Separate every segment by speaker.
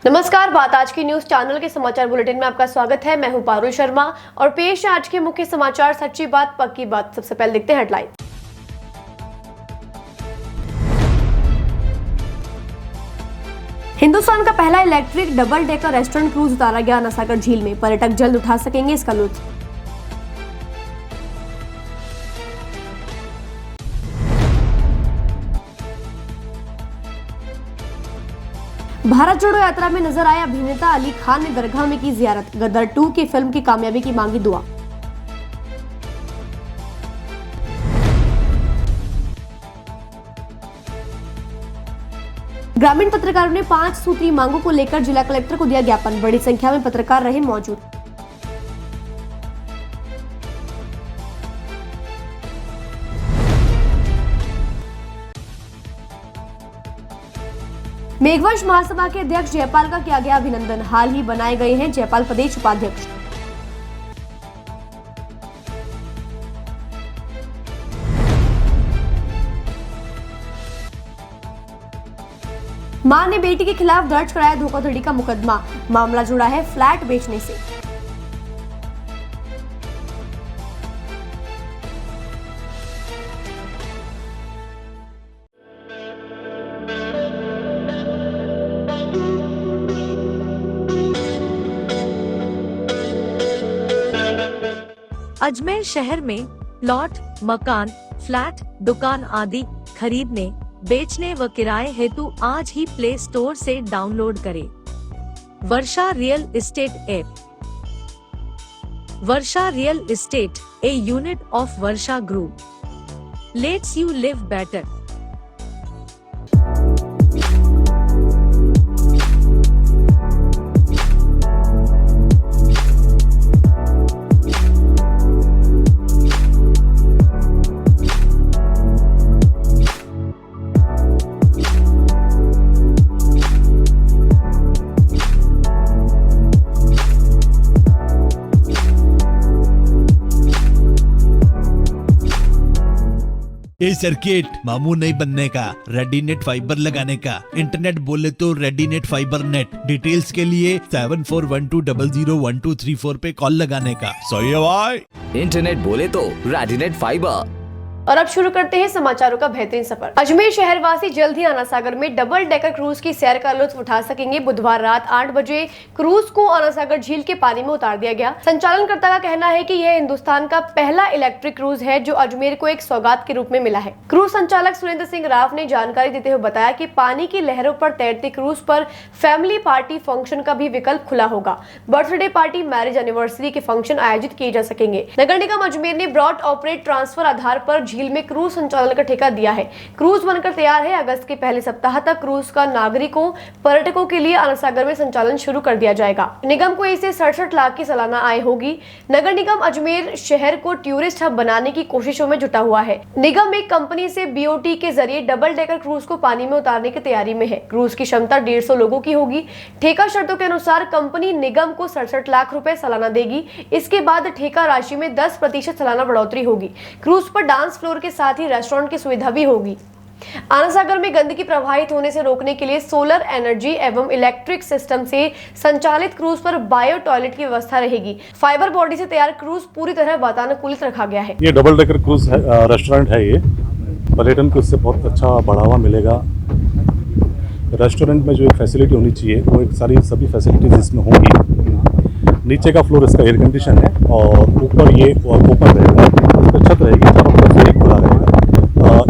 Speaker 1: नमस्कार, बात आज की न्यूज चैनल के समाचार बुलेटिन में आपका स्वागत है। मैं हूं पारुल शर्मा और पेश है आज के मुख्य समाचार। सच्ची बात पक्की बात। सबसे पहले देखते हैं हेडलाइन। हिंदुस्तान का पहला electric double decker restaurant cruise उतारा गया आनासागर झील में। पर्यटक जल्द उठा सकेंगे इसका लुत्फ। भारत जोड़ो यात्रा में नजर आए अभिनेता अली खान ने दरगाह में की जियारत। गदर 2 की फिल्म की कामयाबी की मांगी दुआ। ग्रामीण पत्रकारों ने 5 सूत्री मांगों को लेकर जिला कलेक्टर को दिया ज्ञापन। बड़ी संख्या में पत्रकार रहे मौजूद। मेघवंश महासभा के अध्यक्ष जयपाल का किया गया अभिनंदन। हाल ही बनाए गए हैं जयपाल प्रदेश उपाध्यक्ष। मां ने बेटी के खिलाफ दर्ज कराया धोखाधड़ी का मुकदमा। मामला जुड़ा है फ्लैट बेचने से।
Speaker 2: अजमेर शहर में प्लॉट, मकान, फ्लैट, दुकान आदि खरीदने, बेचने व किराए हेतु आज ही प्ले स्टोर से डाउनलोड करें Varsha real estate app. Varsha real estate, a unit of Varsha group, let's you live better.
Speaker 3: ए सर्किट मामू नहीं बनने का, रेडीनेट फाइबर लगाने का। इंटरनेट बोले तो रेडीनेट फाइबर नेट। डिटेल्स के लिए 7412001234 पे कॉल लगाने का। सही है भाई।
Speaker 4: इंटरनेट बोले तो रेडीनेट फाइबर।
Speaker 1: और अब शुरू करते हैं समाचारों का बेहतरीन सफर। अजमेर शहरवासी जल्द ही आनासागर में डबल डेकर क्रूज की सैर का लुत्फ उठा सकेंगे। बुधवार रात 8 बजे क्रूज को आनासागर झील के पानी में उतार दिया गया। संचालनकर्ता का कहना है कि यह हिंदुस्तान का पहला इलेक्ट्रिक क्रूज है जो अजमेर को एक सौगात के रूप में मिला है। क्रूज संचालक सुरेंद्र सिंह राव ने जानकारी देते हुए बताया कि पानी की लहरों पर तैरते क्रूज पर फैमिली पार्टी फंक्शन का भी विकल्प खुला होगा। बर्थडे पार्टी, मैरिज एनिवर्सरी के फंक्शन आयोजित किए जा सकेंगे। नगर निगम अजमेर ने ब्रॉड ऑपरेट ट्रांसफर आधार पर झील में क्रूज संचालन का ठेका दिया है। क्रूज बनकर तैयार है। अगस्त के पहले सप्ताह तक क्रूज का नागरिकों, पर्यटकों के लिए आनासागर में संचालन शुरू कर दिया जाएगा। निगम को इससे 67 लाख की सालाना आय होगी। नगर निगम अजमेर शहर को टूरिस्ट हब बनाने की कोशिशों में जुटा हुआ है। निगम एक कंपनी से बीओटी के जरिए डबल डेकर क्रूज को पानी में उतारने की तैयारी में है। क्रूज की क्षमता 150 लोगों की होगी। ठेका शर्तों के अनुसार कंपनी निगम को 67 लाख रुपए सालाना देगी। इसके बाद ठेका राशि में 10% सालाना बढ़ोतरी होगी। क्रूज पर डांस फ्लोर के साथ ही रेस्टोरेंट की सुविधा भी होगी। आनासागर में गंदगी प्रवाहित होने से रोकने के लिए सोलर एनर्जी एवं इलेक्ट्रिक सिस्टम से संचालित क्रूज पर बायो टॉयलेट की व्यवस्था रहेगी। फाइबर बॉडी से तैयार क्रूज पूरी तरह वातानुकूलित रखा गया है।
Speaker 5: ये डबल डेकर क्रूज रेस्टोरेंट है। ये पर्यटन को इससे बहुत अच्छा बढ़ावा मिलेगा। रेस्टोरेंट में जो एक फैसिलिटी होनी चाहिए वो एक सभी फैसिलिटीज इसमें होंगी। नीचे का फ्लोर इसका एयर कंडीशन है और ऊपर ये ओपन रहेगा। इसका छत रहेगी, चारों तरफ से खुला रहेगा।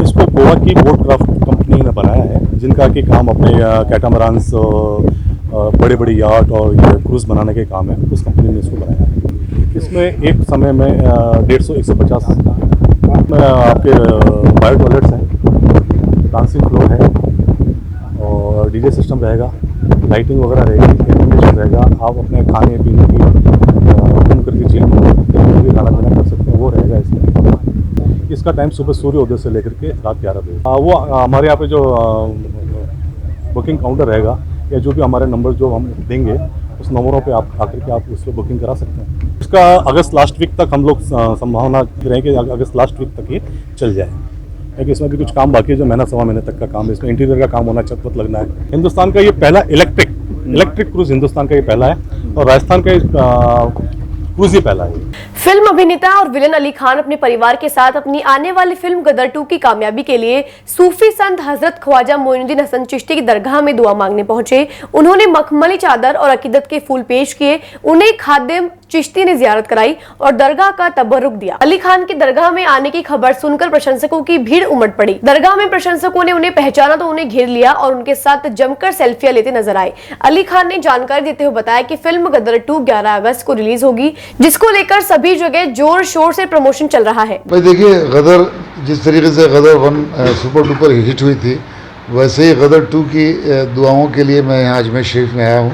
Speaker 5: इसको गोवा की बोटक्राफ्ट कंपनी ने बनाया है, जिनका कि काम अपने कैटामरान्स, बड़े बड़े यार्ड और ये क्रूज बनाने के काम है। उस कंपनी ने इसको बनाया है। इसमें एक समय में 150-150 में आपके बायो टॉयलेट्स हैं, डांसिंग फ्लोर है और डीजे सिस्टम रहेगा, लाइटिंग वगैरह रहेगी, एयर कंडीशन रहेगा। आप अपने खाने पीने की घूम करके झील में खाना पीना कर सकते हैं, वो रहेगा इसमें। इसका टाइम सुबह सूर्योदय से लेकर के रात 11 बजे। वो हमारे यहाँ पे जो बुकिंग काउंटर रहेगा या जो भी हमारे नंबर जो हम देंगे उस नंबरों पे आप आकर के आप उस पर बुकिंग करा सकते हैं। इसका अगस्त लास्ट वीक तक हम लोग संभावना रहे कि अगस्त लास्ट वीक तक ये चल जाए, क्योंकि इसमें भी कुछ काम बाकी है जो महीना सवा महीने तक का काम है। इसमें इंटीरियर का काम होना, छत वत लगना है। हिंदुस्तान का ये पहला इलेक्ट्रिक इलेक्ट्रिक क्रूज हिंदुस्तान का ये पहला है और राजस्थान का क्रूज ही पहला है।
Speaker 1: फिल्म अभिनेता और विलेन अली खान अपने परिवार के साथ अपनी आने वाली फिल्म गदर 2 की कामयाबी के लिए सूफी संत हजरत ख्वाजा मोइनुद्दीन हसन चिश्ती की दरगाह में दुआ मांगने पहुंचे। उन्होंने मखमली चादर और अकीदत के फूल पेश किए। उन्हें खादिम चिश्ती ने जियारत कराई और दरगाह का तबर्रुक दिया। अली खान की दरगाह में आने की खबर सुनकर प्रशंसकों की भीड़ उमड़ पड़ी। दरगाह में प्रशंसकों ने उन्हें पहचाना तो उन्हें घेर लिया और उनके साथ जमकर सेल्फियां लेते नजर आए। अली खान ने जानकारी देते हुए बताया कि फिल्म गदर 2 11 अगस्त को रिलीज होगी, जिसको लेकर सभी जगह जोर शोर से प्रमोशन चल रहा है।
Speaker 6: भाई देखिए, गदर जिस तरीके से गदर 1 सुपर डुपर हिट हुई थी, वैसे ही गदर 2 की दुआओं के लिए मैं यहाँ अजमेर शरीफ में आया हूँ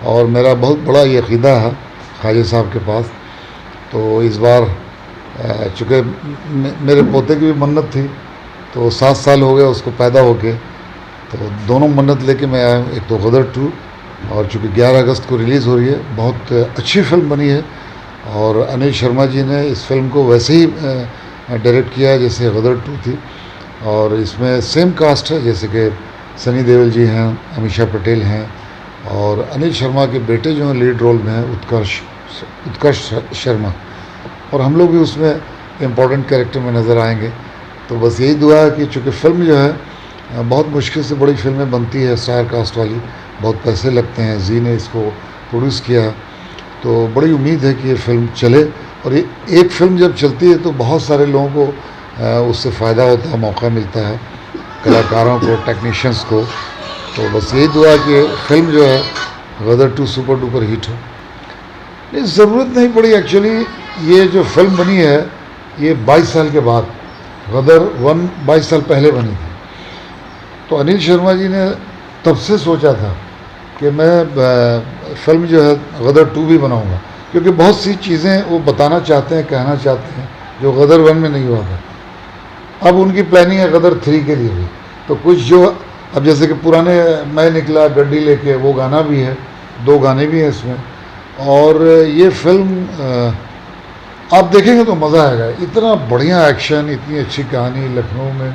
Speaker 6: और मेरा बहुत बड़ा ये अक़ीदा है ख्वाजा साहब के पास। तो इस बार चूँकि मेरे पोते की भी मन्नत थी, तो 7 साल हो गए उसको पैदा होके, तो दोनों मन्नत लेके मैं आया हूँ। एक तो गदर 2 और चूँकि 11 अगस्त को रिलीज़ हो रही है, बहुत अच्छी फिल्म बनी है और अनिल शर्मा जी ने इस फिल्म को वैसे ही डायरेक्ट किया है जैसे गदर 2 थी और इसमें सेम कास्ट है, जैसे कि सनी देओल जी हैं, अमीषा पटेल हैं और अनिल शर्मा के बेटे जो हैं लीड रोल में हैं उत्कर्ष शर्मा, और हम लोग भी उसमें इम्पोर्टेंट कैरेक्टर में नज़र आएंगे। तो बस यही दुआ है कि चूँकि फ़िल्म जो है बहुत मुश्किल से बड़ी फिल्में बनती है स्टार कास्ट वाली, बहुत पैसे लगते हैं, जी ने इसको प्रोड्यूस किया, तो बड़ी उम्मीद है कि ये फिल्म चले। और ये एक फिल्म जब चलती है तो बहुत सारे लोगों को उससे फ़ायदा होता है, मौका मिलता है, कलाकारों को, टेक्नीशियंस को। तो बस यही दुआ कि फिल्म जो है गदर 2 सुपर डुपर हिट हो। नहीं, ज़रूरत नहीं पड़ी एक्चुअली। ये जो फिल्म बनी है ये 22 साल के बाद, गदर 1 22 साल पहले बनी थी। तो अनिल शर्मा जी ने तब से सोचा था कि मैं फिल्म जो है गदर 2 भी बनाऊंगा, क्योंकि बहुत सी चीज़ें वो बताना चाहते हैं, कहना चाहते हैं जो गदर 1 में नहीं हुआ था। अब उनकी प्लानिंग है गदर 3 के लिए भी। तो कुछ जो अब जैसे कि पुराने मैं निकला गड्डी लेके, वो गाना भी है, 2 गाने भी हैं इसमें। और ये फिल्म आप देखेंगे तो मज़ा आएगा। इतना बढ़िया एक्शन, इतनी अच्छी कहानी, लखनऊ में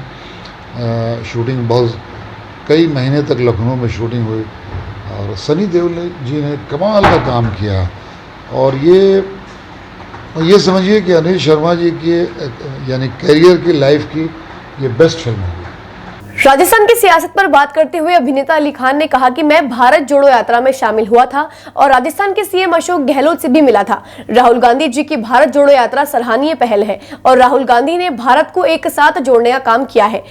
Speaker 6: शूटिंग, बहुत कई महीने तक लखनऊ में शूटिंग हुई और सनी देओल जी ने कमाल का काम किया। और ये समझिए कि अनिल शर्मा जी की यानी करियर की, लाइफ की ये बेस्ट फिल्म है।
Speaker 1: राजस्थान की सियासत पर बात करते हुए अभिनेता अली खान ने कहा कि मैं भारत जोड़ो यात्रा में शामिल हुआ था और राजस्थान के सीएम अशोक गहलोत से भी मिला था। राहुल गांधी जी की भारत जोड़ो यात्रा सराहनीय पहल है और राहुल गांधी ने भारत को एक साथ जोड़ने का काम किया है।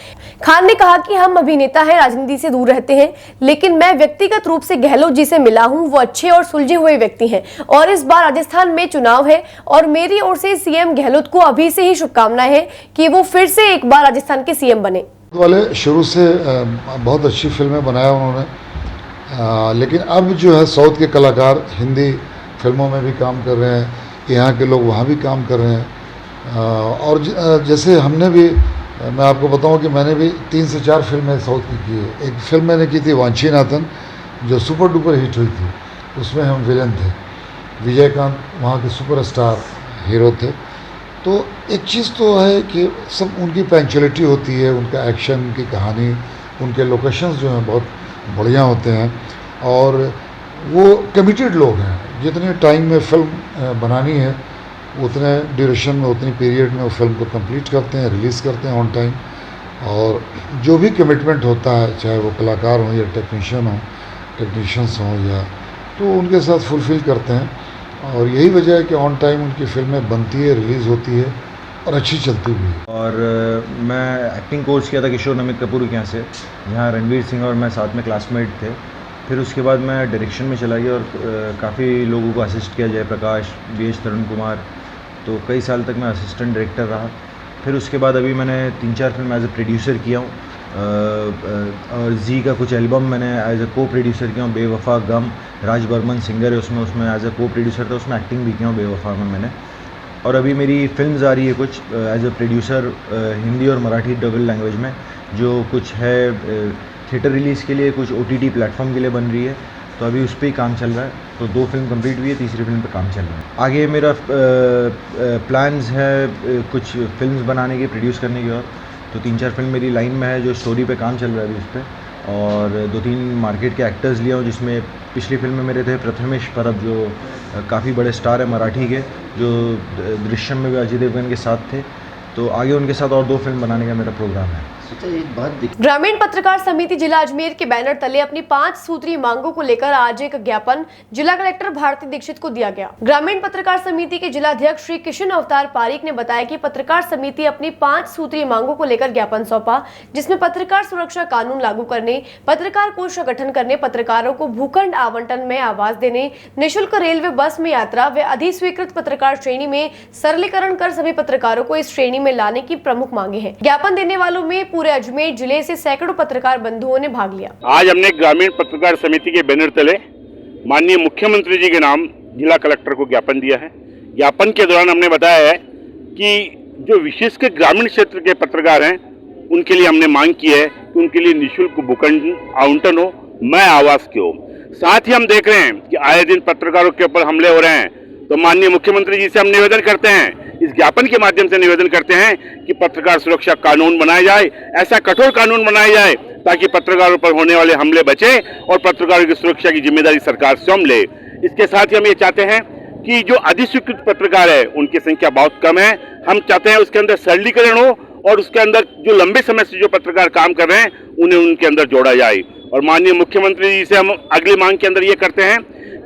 Speaker 1: खान ने कहा कि हम अभिनेता हैं, राजनीति से दूर रहते हैं, लेकिन मैं व्यक्तिगत रूप से गहलोत जी से मिला हूं। वो अच्छे और सुलझे हुए व्यक्ति हैं और इस बार राजस्थान में चुनाव है और मेरी ओर से सीएम गहलोत को अभी से ही शुभकामनाएं हैं कि वो फिर से एक बार राजस्थान के सीएम बने।
Speaker 6: वाले शुरू से बहुत अच्छी फिल्में बनाया उन्होंने, लेकिन अब जो है साउथ के कलाकार हिंदी फिल्मों में भी काम कर रहे हैं, यहाँ के लोग वहाँ भी काम कर रहे हैं। और जैसे हमने भी, मैं आपको बताऊं कि मैंने भी 3 से 4 फिल्में साउथ की है। एक फिल्म मैंने की थी वांचीनाथन, जो सुपर डुपर हिट हुई थी, उसमें हम विलन थे, विजयकांत वहाँ के सुपरस्टार हीरो थे। तो एक चीज़ तो है कि सब उनकी पंक्चुअलिटी होती है, उनका एक्शन, उनकी कहानी, उनके लोकेशंस जो हैं बहुत बढ़िया होते हैं और वो कमिटेड लोग हैं। जितने टाइम में फिल्म बनानी है उतने ड्यूरेशन में, उतनी पीरियड में वो फिल्म को कंप्लीट करते हैं, रिलीज़ करते हैं ऑन टाइम। और जो भी कमिटमेंट होता है, चाहे वो कलाकार हों या टेक्नीशियंस हों या, तो उनके साथ फुलफ़िल करते हैं। और यही वजह है कि ऑन टाइम उनकी फिल्में बनती है, रिलीज़ होती है और अच्छी चलती भी है।
Speaker 7: और मैं एक्टिंग कोर्स किया था किशोर नमित कपूर के यहाँ से, जहाँ रणवीर सिंह और मैं साथ में क्लासमेट थे। फिर उसके बाद मैं डायरेक्शन में चला गया और काफ़ी लोगों को असिस्ट किया, जयप्रकाश, BH तरुण कुमार, तो कई साल तक मैं असिस्टेंट डायरेक्टर रहा। फिर उसके बाद अभी मैंने 3-4 फिल्म एज ए प्रोड्यूसर किया हूँ और जी का कुछ एल्बम मैंने एज ए को प्रोड्यूसर किया हूँ, बेवफा, गम, राज बर्मन सिंगर है उसमें एज ए को प्रोड्यूसर था, उसमें एक्टिंग भी किया हूँ बेवफा में मैंने। और अभी मेरी फिल्म्स आ रही है कुछ एज ए प्रोड्यूसर हिंदी और मराठी डबल लैंग्वेज में, जो कुछ है थिएटर रिलीज़ के लिए, कुछ OTT प्लेटफॉर्म के लिए बन रही है। तो अभी उस पर ही काम चल रहा है। तो 2 फिल्म कंप्लीट हुई है, तीसरी फिल्म पे काम चल रहा है। आगे मेरा प्लान्स है कुछ फिल्म्स बनाने के, प्रोड्यूस करने की, और तो 3-4 फिल्म मेरी लाइन में है जो स्टोरी पे काम चल रहा है अभी उस पर। और 2-3 मार्केट के एक्टर्स लिया हूँ, जिसमें पिछली फिल्म में मेरे थे प्रथमेश परब, जो काफ़ी बड़े स्टार हैं मराठी के, जो दृश्यम में भी अजय देवगन के साथ थे। तो आगे उनके साथ और 2 फिल्म बनाने का मेरा प्रोग्राम है।
Speaker 1: ग्रामीण पत्रकार समिति जिला अजमेर के बैनर तले अपनी 5 सूत्री मांगों को लेकर आज एक ज्ञापन जिला कलेक्टर भारती दीक्षित को दिया गया। ग्रामीण पत्रकार समिति के जिला अध्यक्ष श्री किशन अवतार पारीक ने बताया कि पत्रकार समिति अपनी 5 सूत्री मांगों को लेकर ज्ञापन सौंपा, जिसमें पत्रकार सुरक्षा कानून लागू करने, पत्रकार कोष का गठन करने, पत्रकारों को भूखंड आवंटन में आवास देने, निःशुल्क रेलवे बस में यात्रा व अधिस्वीकृत पत्रकार श्रेणी में सरलीकरण कर सभी पत्रकारों को इस श्रेणी में लाने की प्रमुख मांगे हैं। ज्ञापन देने वालों में पूरे अजमेर जिले से सैकड़ों पत्रकार बंधुओं ने भाग लिया।
Speaker 8: आज हमने ग्रामीण पत्रकार समिति के बैनर तले माननीय मुख्यमंत्री जी के नाम जिला कलेक्टर को ज्ञापन दिया है। ज्ञापन के दौरान हमने बताया है कि जो विशेषकर ग्रामीण क्षेत्र के पत्रकार हैं, उनके लिए हमने मांग की है कि उनके लिए निःशुल्क भूखंड आवंटन हो, मैं आवास के हो। साथ ही हम देख रहे हैं कि आए दिन पत्रकारों के ऊपर हमले हो रहे हैं, तो माननीय मुख्यमंत्री जी से हम निवेदन करते हैं, इस ज्ञापन के माध्यम से निवेदन करते हैं कि पत्रकार सुरक्षा कानून बनाया जाए, ऐसा कठोर कानून बनाया जाए ताकि पत्रकारों पर होने वाले हमले बचे और पत्रकारों की सुरक्षा की जिम्मेदारी सरकार स्वयं ले। इसके साथ ही हम ये चाहते हैं कि जो अधिस्वीकृत पत्रकार है उनकी संख्या बहुत कम है, हम चाहते हैं उसके अंदर सरलीकरण हो और उसके अंदर जो लंबे समय से जो पत्रकार काम कर रहे हैं उन्हें उनके अंदर जोड़ा जाए। और माननीय मुख्यमंत्री जी से हम अगली मांग के अंदर ये करते हैं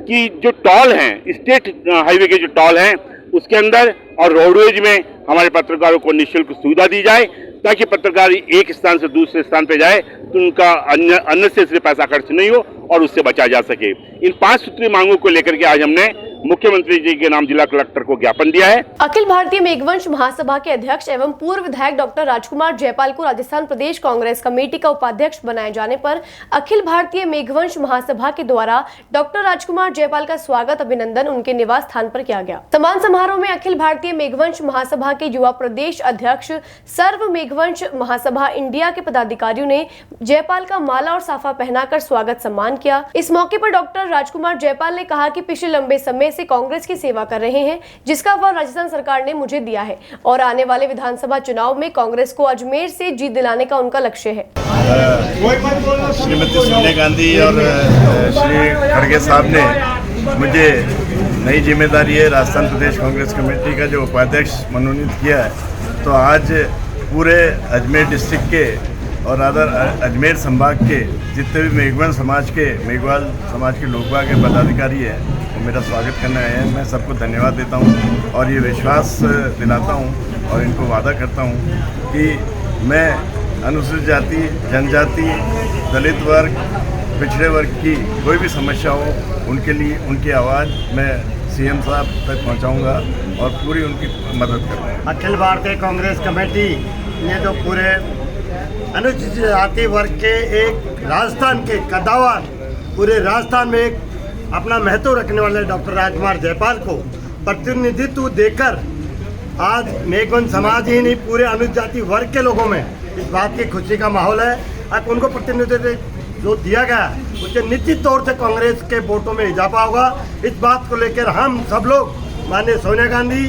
Speaker 8: कि जो टॉल हैं, स्टेट हाईवे के जो टॉल हैं उसके अंदर और रोडवेज में हमारे पत्रकारों को निःशुल्क सुविधा दी जाए, ताकि पत्रकार एक स्थान से दूसरे स्थान पे जाए तो उनका अन्य से सिर्फ पैसा खर्च नहीं हो और उससे बचा जा सके। इन 5 सूत्री मांगों को लेकर के आज हमने मुख्यमंत्री जी के नाम जिला कलेक्टर को ज्ञापन दिया है।
Speaker 1: अखिल भारतीय मेघवंश महासभा के अध्यक्ष एवं पूर्व विधायक डॉक्टर राजकुमार जयपाल को राजस्थान प्रदेश कांग्रेस कमेटी का उपाध्यक्ष बनाए जाने पर अखिल भारतीय मेघवंश महासभा के द्वारा डॉक्टर राजकुमार जयपाल का स्वागत अभिनंदन उनके निवास स्थान पर किया गया। सम्मान समारोह में अखिल भारतीय मेघवंश महासभा के युवा प्रदेश अध्यक्ष, सर्व मेघवंश महासभा इंडिया के पदाधिकारियों ने जयपाल का माला और साफा पहनाकर स्वागत सम्मान किया। इस मौके पर डॉक्टर राजकुमार जयपाल ने कहा कि पिछले लंबे समय से कांग्रेस की सेवा कर रहे हैं, जिसका फल राजस्थान सरकार ने मुझे दिया है और आने वाले विधानसभा चुनाव में कांग्रेस को अजमेर से जीत दिलाने का उनका लक्ष्य है।
Speaker 9: श्रीमती सोनिया गांधी और श्री खड़गे साहब ने मुझे नई जिम्मेदारी है राजस्थान प्रदेश कांग्रेस कमेटी का जो उपाध्यक्ष मनोनीत किया है। तो आज पूरे अजमेर डिस्ट्रिक्ट के और अजमेर संभाग के जितने भी मेघवाल समाज के लोकवा के पदाधिकारी हैं वो मेरा स्वागत करने आए हैं। मैं सबको धन्यवाद देता हूं और ये विश्वास दिलाता हूं और इनको वादा करता हूं कि मैं अनुसूचित जाति, जनजाति, दलित वर्ग, पिछड़े वर्ग की कोई भी समस्या हो उनके लिए उनकी आवाज़ मैं सीएम साहब तक पहुंचाऊंगा और पूरी उनकी मदद करूंगा।
Speaker 10: अखिल भारतीय कांग्रेस कमेटी ने जो पूरे अनुसूचित जाति वर्ग के एक राजस्थान के कद्दावर, पूरे राजस्थान में एक अपना महत्व रखने वाले डॉक्टर राजकुमार जयपाल को प्रतिनिधित्व देकर आज मेघवंश समाज ही नहीं पूरे अनुसूचित जाति वर्ग के लोगों में इस बात की खुशी का माहौल है। अब उनको प्रतिनिधित्व जो दिया गया उससे निश्चित तौर से कांग्रेस के वोटों में इजाफा होगा। इस बात को लेकर हम सब लोग माननीय सोनिया गांधी,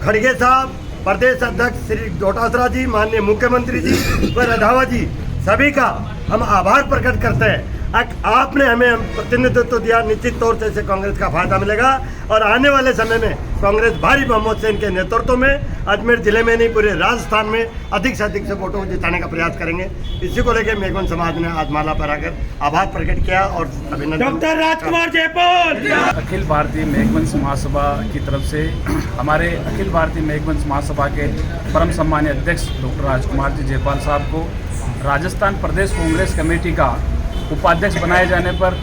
Speaker 10: खड़गे साहब, प्रदेश अध्यक्ष श्री डोटासरा जी, माननीय मुख्यमंत्री जी व रंधावा जी सभी का हम आभार प्रकट करते हैं। आपने हमें प्रतिनिधित्व दिया, निश्चित तौर से कांग्रेस का फायदा मिलेगा और आने वाले समय में कांग्रेस भारी बहुमत से इनके नेतृत्व में अजमेर जिले में नहीं पूरे राजस्थान में अधिक से अधिक से वोटों को जिताने का प्रयास करेंगे। इसी को लेकर मेघवंश समाज ने आज माला पहनाकर आभार प्रकट किया और अभिनंदन। डॉक्टर राजकुमार जयपाल।
Speaker 11: अखिल भारतीय मेघवंश महासभा की तरफ से हमारे अखिल भारतीय मेघवंश महासभा के परम सम्मानीय अध्यक्ष डॉक्टर राजकुमार जी जयपाल साहब को राजस्थान प्रदेश कांग्रेस कमेटी का उपाध्यक्ष बनाए जाने पर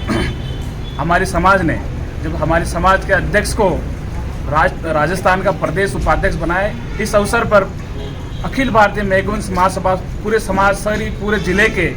Speaker 11: हमारी समाज ने जब हमारी समाज के अध्यक्ष को राजस्थान का प्रदेश उपाध्यक्ष बनाए, इस अवसर पर अखिल भारतीय मेघवंश महासभा पूरे समाज सरी पूरे जिले के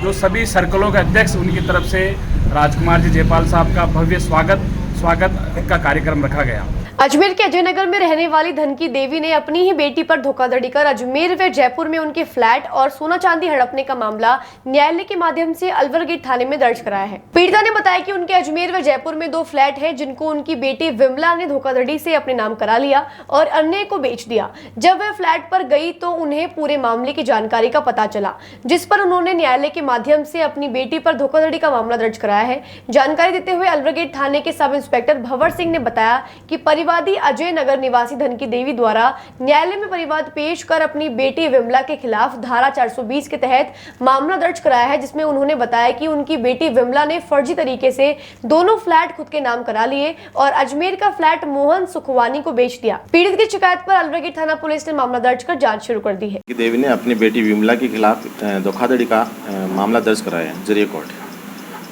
Speaker 11: जो सभी सर्कलों के अध्यक्ष उनकी तरफ से राजकुमार जी जयपाल साहब का भव्य स्वागत का कार्यक्रम रखा गया।
Speaker 1: अजमेर के अजय नगर में रहने वाली धनकी देवी ने अपनी ही बेटी पर धोखाधड़ी कर अजमेर व जयपुर में उनके फ्लैट और सोना चांदी हड़पने का मामला न्यायालय के माध्यम से अलवर गेट थाने में दर्ज कराया है। पीड़िता ने बताया कि उनके अजमेर व जयपुर में 2 फ्लैट है जिनको उनकी बेटी विमला ने धोखाधड़ी से अपने नाम करा लिया और अन्य को बेच दिया। जब वह फ्लैट पर गई तो उन्हें पूरे मामले की जानकारी का पता चला, जिस पर उन्होंने न्यायालय के माध्यम से अपनी बेटी पर धोखाधड़ी का मामला दर्ज कराया है। जानकारी देते हुए अलवर गेट थाने के सब इंस्पेक्टर भंवर सिंह ने बताया कि परिवादी अजय नगर निवासी धनकी देवी द्वारा न्यायालय में परिवाद पेश कर अपनी बेटी विमला के खिलाफ धारा 420 के तहत मामला दर्ज कराया है, जिसमें उन्होंने बताया कि उनकी बेटी विमला ने फर्जी तरीके से दोनों फ्लैट खुद के नाम करा लिए और अजमेर का फ्लैट मोहन सुखवानी को बेच दिया। पीड़ित की शिकायत पर अलवर गेट थाना पुलिस ने मामला दर्ज कर जाँच शुरू कर दी है।
Speaker 12: देवी ने अपनी बेटी विमला के खिलाफ धोखाधड़ी का मामला दर्ज कराया है जरिए कोर्ट,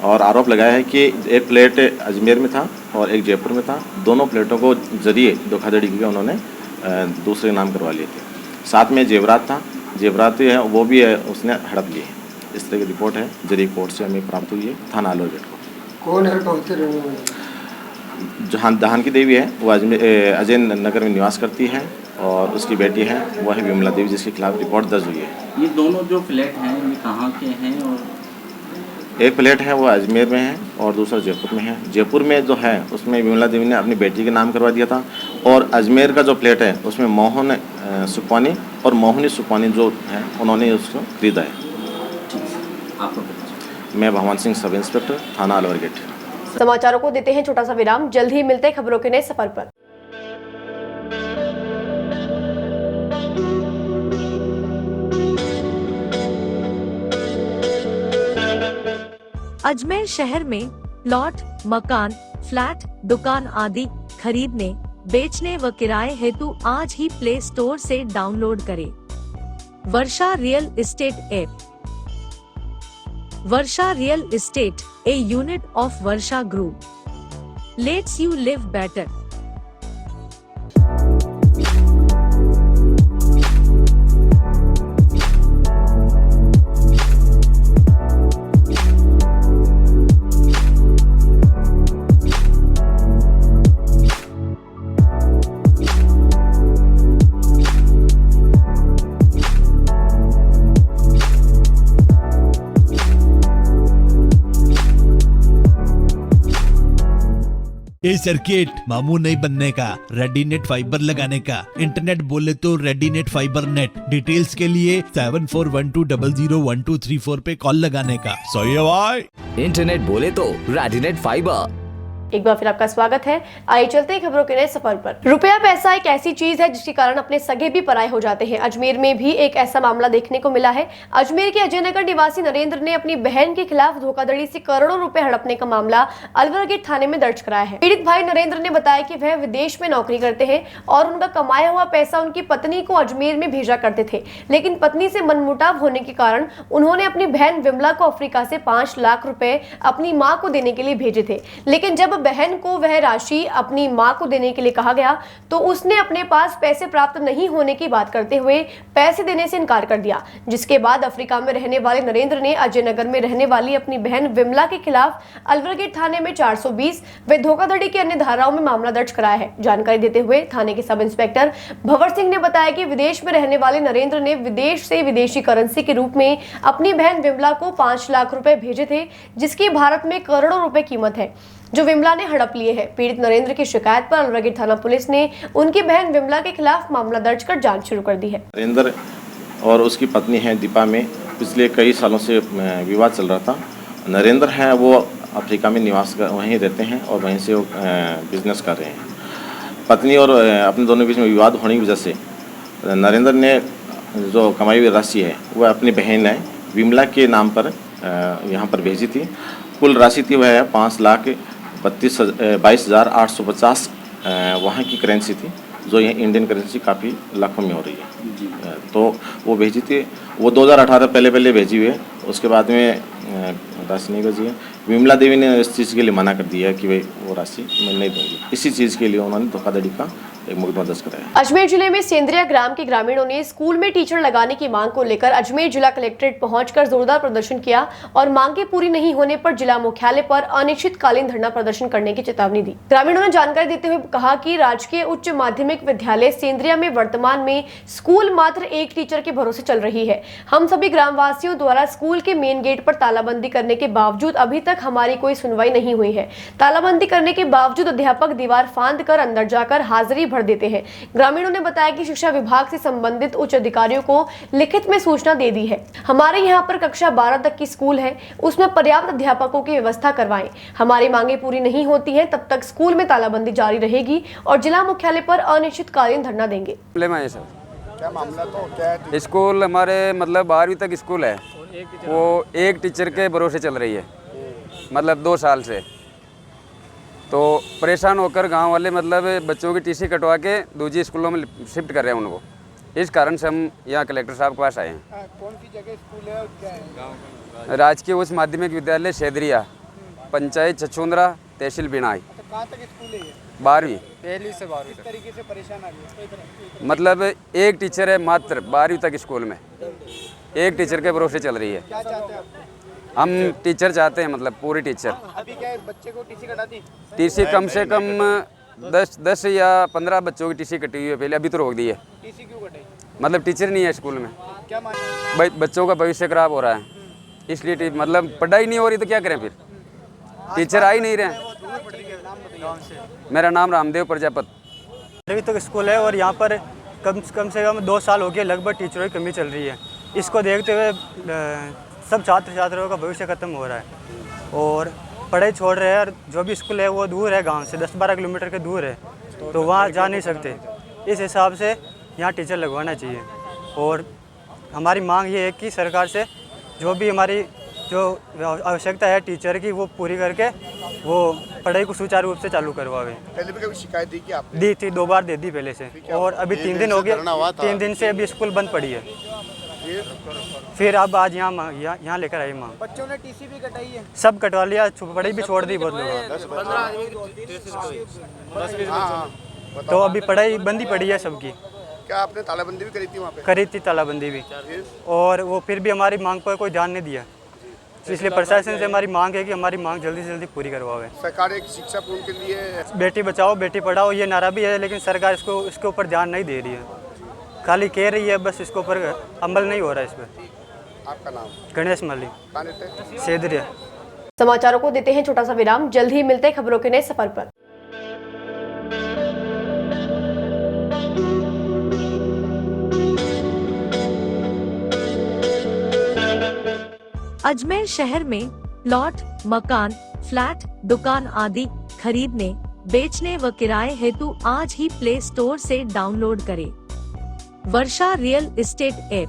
Speaker 12: और आरोप लगाया है कि एक प्लेट अजमेर में था और एक जयपुर में था। दोनों प्लेटों को जरिए धोखाधड़ी की उन्होंने दूसरे नाम करवा लिए थे। साथ में जेवरात था, जेवरात है वो भी है उसने हड़प लिए। इस तरह की रिपोर्ट है जरिए कोर्ट से हमें प्राप्त हुई है थाना अलवर गेट को।
Speaker 10: कौन है?
Speaker 12: जहाँ दहान की देवी है वो अजय नगर में निवास करती है और उसकी बेटी है वो है विमला देवी, जिसके खिलाफ रिपोर्ट दर्ज हुई है।
Speaker 13: ये दोनों जो फ्लैट हैं ये कहाँ के हैं? और
Speaker 12: एक फ्लैट है वो अजमेर में है और दूसरा जयपुर में है। जयपुर में जो है उसमें विमला देवी ने अपनी बेटी के नाम करवा दिया था, और अजमेर का जो फ्लैट है उसमें मोहन सुखवानी और मोहनी सुखवानी जो है उन्होंने उसको खरीदा है। मैं भगवान सिंह, सब इंस्पेक्टर, थाना अलवर गेट।
Speaker 1: समाचारों को देते हैं छोटा सा विराम, जल्द ही मिलते हैं खबरों के नए सफर पर।
Speaker 2: अजमेर शहर में प्लॉट, मकान, फ्लैट, दुकान आदि खरीदने, बेचने व किराए हेतु आज ही प्ले स्टोर से डाउनलोड करें Varsha real estate app. Varsha real estate, a unit of Varsha group, let's you live better.
Speaker 3: ए सर्किट मामू नहीं बनने का, रेडीनेट फाइबर लगाने का, इंटरनेट बोले तो रेडीनेट फाइबर नेट। डिटेल्स के लिए 7412001234 पे कॉल लगाने का। सही है भाई।
Speaker 4: इंटरनेट बोले तो रेडीनेट फाइबर।
Speaker 1: एक बार फिर आपका स्वागत है। आइए चलते हैं खबरों के नए सफर पर। रुपया पैसा एक ऐसी चीज है जिसके कारण अपने सगे भी पराये हो जाते हैं। अजमेर में भी एक ऐसा मामला देखने को मिला है। अजमेर के अजय नगर निवासी नरेंद्र ने अपनी बहन के खिलाफ धोखाधड़ी से करोड़ों रुपए हड़पने का मामला अलवर गेट थाने में दर्ज कराया है। पीड़ित भाई नरेंद्र ने बताया कि वह विदेश में नौकरी करते हैं और उनका कमाया हुआ पैसा उनकी पत्नी को अजमेर में भेजा करते थे, लेकिन पत्नी से मनमुटाव होने के कारण उन्होंने अपनी बहन विमला को अफ्रीका से 5 लाख रुपए अपनी माँ को देने के लिए भेजे थे। लेकिन जब बहन को वह राशि अपनी मां को देने के लिए कहा गया तो उसने अपने पास पैसे प्राप्त नहीं होने की बात करते हुए पैसे देने से इनकार कर दिया, जिसके बाद अफ्रीका में रहने वाले नरेंद्र ने अजय नगर में रहने वाली अपनी बहन विमला के खिलाफ अलवर गेट थाने में 420 व धोखाधड़ी की अन्य धाराओं में मामला दर्ज कराया है। जानकारी देते हुए थाने के सब इंस्पेक्टर भंवर सिंह ने बताया कि विदेश में रहने वाले नरेंद्र ने विदेश से विदेशी करेंसी के रूप में अपनी बहन विमला को 5 लाख रुपए भेजे थे, जिसकी भारत में करोड़ों रुपए कीमत है, जो विमला ने हड़प लिए हैं। पीड़ित नरेंद्र की शिकायत पर अलवर गेट थाना पुलिस ने उनकी बहन विमला के खिलाफ मामला दर्ज कर जांच शुरू कर दी है।
Speaker 12: नरेंद्र और उसकी पत्नी है दीपा में पिछले कई सालों से विवाद चल रहा था। नरेंद्र है वो अफ्रीका में निवास वहीं रहते हैं और वहीं से वो बिजनेस कर रहे हैं। पत्नी और अपने दोनों बीच में विवाद होने की वजह से नरेंद्र ने जो कमाई हुई राशि है वह अपनी बहन है विमला के नाम पर यहाँ पर भेजी थी। कुल राशि थी वह 5,22,850 वहाँ की करेंसी थी, जो यहाँ इंडियन करेंसी काफ़ी लाखों में हो रही है। तो वो भेजी थी, वो 2018 पहले भेजी हुई है, उसके बाद में राशि नहीं भेजी है। विमला देवी ने इस चीज़ के लिए मना कर दिया है कि भाई वो राशि मैं नहीं दूँगी। इसी चीज़ के लिए उन्होंने धोखाधड़ी का एक मुकदमा दर्ज कराया।
Speaker 1: अजमेर जिले में सेंद्रिया ग्राम के ग्रामीणों ने स्कूल में टीचर लगाने की मांग को लेकर अजमेर जिला कलेक्ट्रेट पहुंचकर जोरदार प्रदर्शन किया और मांगे पूरी नहीं होने पर जिला मुख्यालय पर अनिश्चितकालीन धरना प्रदर्शन करने की चेतावनी दी। ग्रामीणों ने जानकारी देते हुए कहा कि राजकीय उच्च माध्यमिक विद्यालय सेंद्रिया में वर्तमान में स्कूल मात्र एक टीचर के भरोसे चल रही है। हम सभी ग्रामवासियों द्वारा स्कूल के मेन गेट पर तालाबंदी करने के बावजूद अभी तक हमारी कोई सुनवाई नहीं हुई है। तालाबंदी करने के बावजूद अध्यापक दीवार फांद कर अंदर जाकर हाजिरी भर देते हैं। ग्रामीणों ने बताया कि शिक्षा विभाग से संबंधित उच्च अधिकारियों को लिखित में सूचना दे दी है। हमारे यहाँ पर कक्षा 12 तक की स्कूल है, उसमें पर्याप्त अध्यापकों की व्यवस्था करवाएं। हमारी मांगे पूरी नहीं होती हैं तब तक स्कूल में तालाबंदी जारी रहेगी और जिला मुख्यालय पर अनिश्चितकालीन धरना देंगे।
Speaker 14: क्या मामला तो क्या है? स्कूल हमारे मतलब 12वीं तक स्कूल है, वो एक टीचर के भरोसे चल रही है, मतलब 2 साल से। तो परेशान होकर गांव वाले मतलब बच्चों की टीसी कटवा के दूसरी स्कूलों में शिफ्ट कर रहे हैं उनको। इस कारण से हम यहाँ कलेक्टर साहब के पास आए हैं।
Speaker 15: कौन सी जगह स्कूल है और क्या है?
Speaker 14: राजकीय उच्च माध्यमिक विद्यालय सेंद्रिया, पंचायत छछूंद्रा, तहसील बिनाई।
Speaker 15: कहाँ तक स्कूल है ये?
Speaker 14: 12वीं।
Speaker 15: पहली से 12वीं। किस तरीके से परेशान आ रही है?
Speaker 14: मतलब एक टीचर है मात्र 12वीं तक स्कूल में, एक टीचर के भरोसे चल रही है।
Speaker 15: क्या चाहते हैं आप?
Speaker 14: हम टीचर चाहते हैं, मतलब पूरी टीचर।
Speaker 15: अभी क्या है, बच्चे को टीसी कटा दी?
Speaker 14: टीसी कम से कम 10 या 15 बच्चों की टीसी कटी हुई है पहले, अभी तो रोक दी है।
Speaker 15: टीसी क्यों कटाई?
Speaker 14: मतलब टीचर नहीं है स्कूल में।
Speaker 15: क्या माने?
Speaker 14: बच्चों का भविष्य खराब हो रहा है, इसलिए मतलब पढ़ाई नहीं हो रही तो क्या करें फिर, टीचर आ ही नहीं रहे। मेरा नाम रामदेव प्रजापत।
Speaker 16: 12वीं तक स्कूल है और यहाँ पर कम से कम 2 साल हो गए लगभग टीचरों की कमी चल रही है। इसको देखते हुए सब छात्र छात्राओं का भविष्य खत्म हो रहा है और पढ़ाई छोड़ रहे हैं। और जो भी स्कूल है वो दूर है, गांव से 10-12 किलोमीटर के दूर है, तो वहाँ जा नहीं सकते। इस हिसाब से यहाँ टीचर लगवाना चाहिए और हमारी मांग ये है कि सरकार से जो भी हमारी जो आवश्यकता है टीचर की वो पूरी करके वो पढ़ाई को सुचारू रूप से चालू करवावे।
Speaker 15: पहले भी कभी शिकायत दी कि आपने?
Speaker 16: दी थी, 2 बार दे दी पहले से, और अभी 3 दिन हो गए। 3 दिन से अभी स्कूल बंद पड़ी है। फिर अब आज यहाँ लेकर आई माँ।
Speaker 15: बच्चों ने टीसी भी कटाई है?
Speaker 16: सब कटवा लिया, पढ़ाई भी छोड़ दी बहुत लोग। तो अभी पढ़ाई बंद ही पड़ी है सबकी।
Speaker 15: क्या आपने तालाबंदी भी करी थी वहाँ पे?
Speaker 16: करी थी तालाबंदी भी, और वो फिर भी हमारी मांग पर कोई ध्यान नहीं दिया। इसलिए प्रशासन से हमारी मांग है कि हमारी मांग जल्दी से जल्दी पूरी करवावे।
Speaker 15: सरकार एक शिक्षा पूर्ण के लिए
Speaker 16: बेटी बचाओ बेटी पढ़ाओ ये नारा भी है, लेकिन सरकार इसके ऊपर ध्यान नहीं दे रही है, खाली कह रही है, बस इसके ऊपर अमल नहीं हो रहा है इस पर।
Speaker 15: आपका नाम?
Speaker 16: गणेश मल्ली, सेंद्रिया।
Speaker 1: समाचारों को देते हैं छोटा सा विराम, जल्द ही मिलते हैं खबरों के नए सफर पर।
Speaker 2: अजमेर शहर में प्लॉट, मकान, फ्लैट, दुकान आदि खरीदने, बेचने व किराए हेतु आज ही प्ले स्टोर से डाउनलोड करें Varsha real estate app.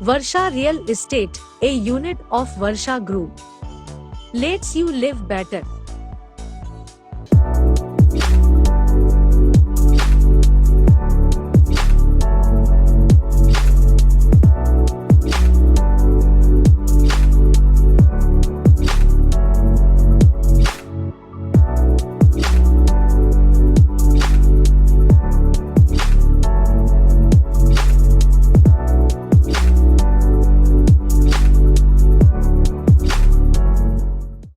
Speaker 2: Varsha real estate, a unit of Varsha group, let's you live better.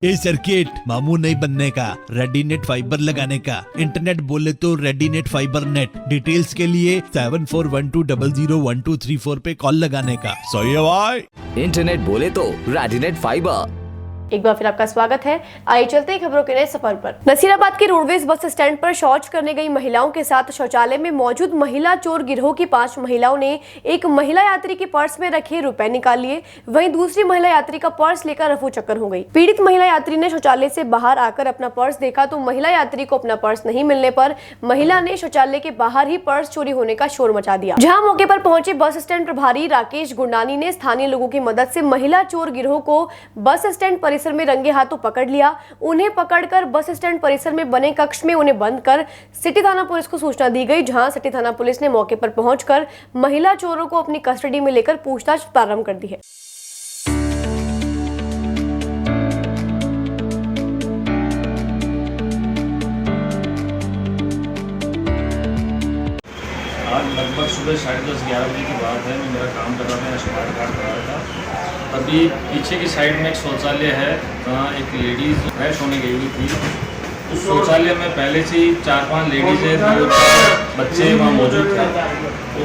Speaker 3: ए सर्किट मामू नहीं बनने का, रेडीनेट फाइबर लगाने का, इंटरनेट बोले तो रेडीनेट फाइबर नेट। डिटेल्स के लिए 7412001234 पे कॉल लगाने का। सही है भाई।
Speaker 4: इंटरनेट बोले तो रेडीनेट फाइबर।
Speaker 1: एक बार फिर आपका स्वागत है। आइए चलते हैं खबरों के नए सफर पर। नसीराबाद के रोडवेज बस स्टैंड पर शौच करने गई महिलाओं के साथ शौचालय में मौजूद महिला चोर गिरोह की 5 महिलाओं ने एक महिला यात्री के पर्स में रखे रुपए निकाल लिए, वहीं दूसरी महिला यात्री का पर्स लेकर रफू चक्कर हो गई। पीड़ित महिला यात्री ने शौचालय से बाहर आकर अपना पर्स देखा तो महिला यात्री को अपना पर्स नहीं मिलने पर महिला ने शौचालय के बाहर ही पर्स चोरी होने का शोर मचा दिया। जहाँ मौके पर पहुंचे बस स्टैंड प्रभारी राकेश गुरनानी ने स्थानीय लोगों की मदद से महिला चोर गिरोह को बस स्टैंड परिसर में रंगे हाथों पकड़ लिया। उन्हें पकड़कर बस स्टैंड परिसर में बने कक्ष में उन्हें बंद कर सिटी थाना पुलिस को सूचना दी गई, जहां सिटी थाना पुलिस ने मौके पर पहुंचकर महिला चोरों को अपनी कस्टडी में लेकर पूछताछ प्रारंभ कर दी है।
Speaker 11: सुबह 10:30-11 बजे की बात है। मैं मेरा काम कर रहा था, स्मार्ट कार्ड करा रहा था। अभी पीछे की साइड में एक शौचालय है जहाँ एक लेडीज़ फ्रेश होने गई हुई थी। उस शौचालय में पहले से ही 4-5 लेडीज़ है, 2 बच्चे वहाँ मौजूद थे।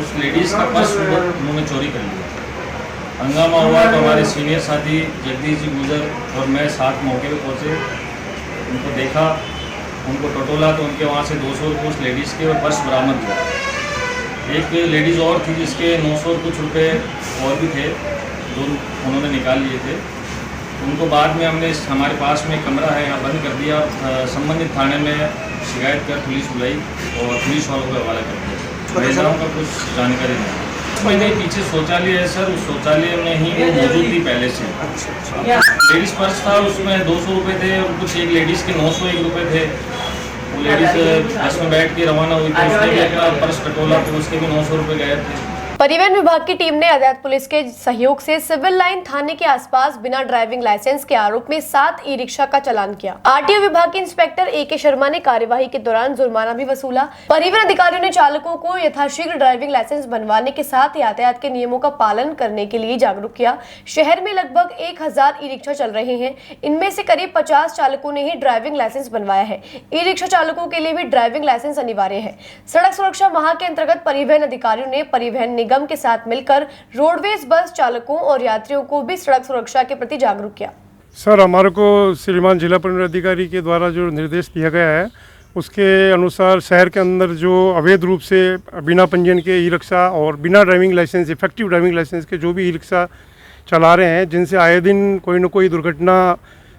Speaker 11: उस लेडीज़ का पर्स उन्होंने चोरी कर लिया। हंगामा हुआ तो हमारे सीनियर साथी जगदीश जी गुजर और मैं साथ मौके पर पहुँचे, उनको देखा, उनको टटोला तो उनके वहाँ से 200 रुपये उस लेडीज़ के और पर्स बरामद हुआ। एक लेडीज़ और थी जिसके 900 कुछ रुपये और भी थे जो उन्होंने निकाल लिए थे। उनको बाद में हमने हमारे पास में कमरा है यहाँ बंद कर दिया, संबंधित थाने में शिकायत कर पुलिस बुलाई और पुलिस वालों को हवाला कर दिया। महिलाओं का कुछ जानकारी नहीं। महीने पीछे शौचालय है सर, उस शौचालय में ही वो मौजूद थी पहले से। लेडीज़ पर्स था, उसमें 200 रुपये थे और कुछ एक लेडीज़ के 901 रुपये थे। वो लेडीज़ बस में बैठ के रवाना हुई थी, उसने भी अपना पर्स टटोला तो उसके भी 900 रुपये गए थे।
Speaker 1: परिवहन विभाग की टीम ने अदालत पुलिस के सहयोग से सिविल लाइन थाने के आसपास बिना ड्राइविंग लाइसेंस के आरोप में 7 ई रिक्शा का चालान किया। आरटीओ विभाग के इंस्पेक्टर ए.के. शर्मा ने कार्यवाही के दौरान जुर्माना भी वसूला। परिवहन अधिकारियों ने चालकों को यथाशीघ्र ड्राइविंग लाइसेंस बनवाने के साथ यातायात के नियमों का पालन करने के लिए जागरूक किया। शहर में लगभग 1000 ई रिक्शा चल रहे हैं। इनमें से करीब 50 चालकों ने ही ड्राइविंग लाइसेंस बनवाया है। ई रिक्शा चालकों के लिए भी ड्राइविंग लाइसेंस अनिवार्य है। सड़क सुरक्षा माह के अंतर्गत परिवहन अधिकारियों ने परिवहन निगम के साथ मिलकर रोडवेज बस चालकों और यात्रियों को भी सड़क सुरक्षा के प्रति जागरूक किया।
Speaker 17: सर, हमारे को श्रीमान जिला परिवहन अधिकारी के द्वारा जो निर्देश दिया गया है उसके अनुसार शहर के अंदर जो अवैध रूप से बिना पंजीयन के ई रिक्शा और बिना driving licence, effective driving licence के जो भी ई रिक्शा चला रहे हैं, जिनसे आए दिन कोई न कोई दुर्घटना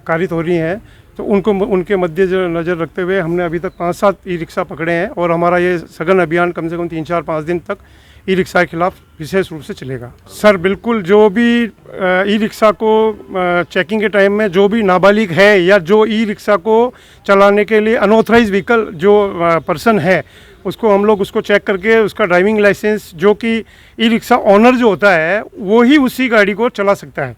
Speaker 17: कारित हो रही है, तो उनके मध्य नज़र रखते हुए हमने अभी तक 5-7 ई रिक्शा पकड़े हैं और हमारा ये सघन अभियान कम से कम 3-4-5 दिन तक ई रिक्शा के खिलाफ विशेष रूप से चलेगा। सर बिल्कुल, जो भी ई रिक्शा को चेकिंग के टाइम में जो भी नाबालिग है या जो ई रिक्शा को चलाने के लिए अनऑथराइज व्हीकल जो पर्सन है उसको हम लोग उसको चेक करके उसका ड्राइविंग लाइसेंस, जो कि ई रिक्शा ऑनर जो होता है वो ही उसी गाड़ी को चला सकता है,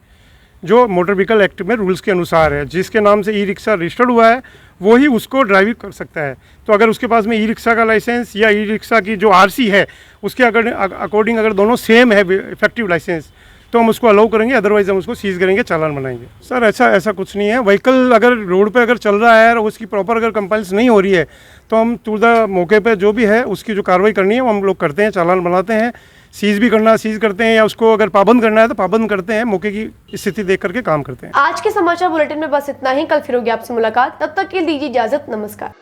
Speaker 17: जो मोटर व्हीकल एक्ट में रूल्स के अनुसार है। जिसके नाम से ई रिक्शा रजिस्टर्ड हुआ है वो ही उसको ड्राइव कर सकता है। तो अगर उसके पास में ई रिक्शा का लाइसेंस या ई रिक्शा की जो आरसी है उसके अकॉर्डिंग अगर दोनों सेम है इफेक्टिव लाइसेंस, तो हम उसको अलाउ करेंगे, अदरवाइज हम उसको सीज करेंगे, चालान बनाएंगे। सर ऐसा कुछ नहीं है। व्हीकल अगर रोड पे अगर चल रहा है और उसकी प्रॉपर अगर कंप्लाइंस नहीं हो रही है तो हम तुरंत मौके पे जो भी है उसकी जो कार्रवाई करनी है वो हम लोग करते हैं, चालान बनाते हैं, सीज भी करना सीज करते हैं, या उसको अगर पाबंद करना है तो पाबंद करते हैं, मौके की स्थिति देख करके काम करते हैं।
Speaker 1: आज के समाचार बुलेटिन में बस इतना ही। कल फिर होगी आपसे मुलाकात, तब तक के लिए दीजिए इजाजत। नमस्कार।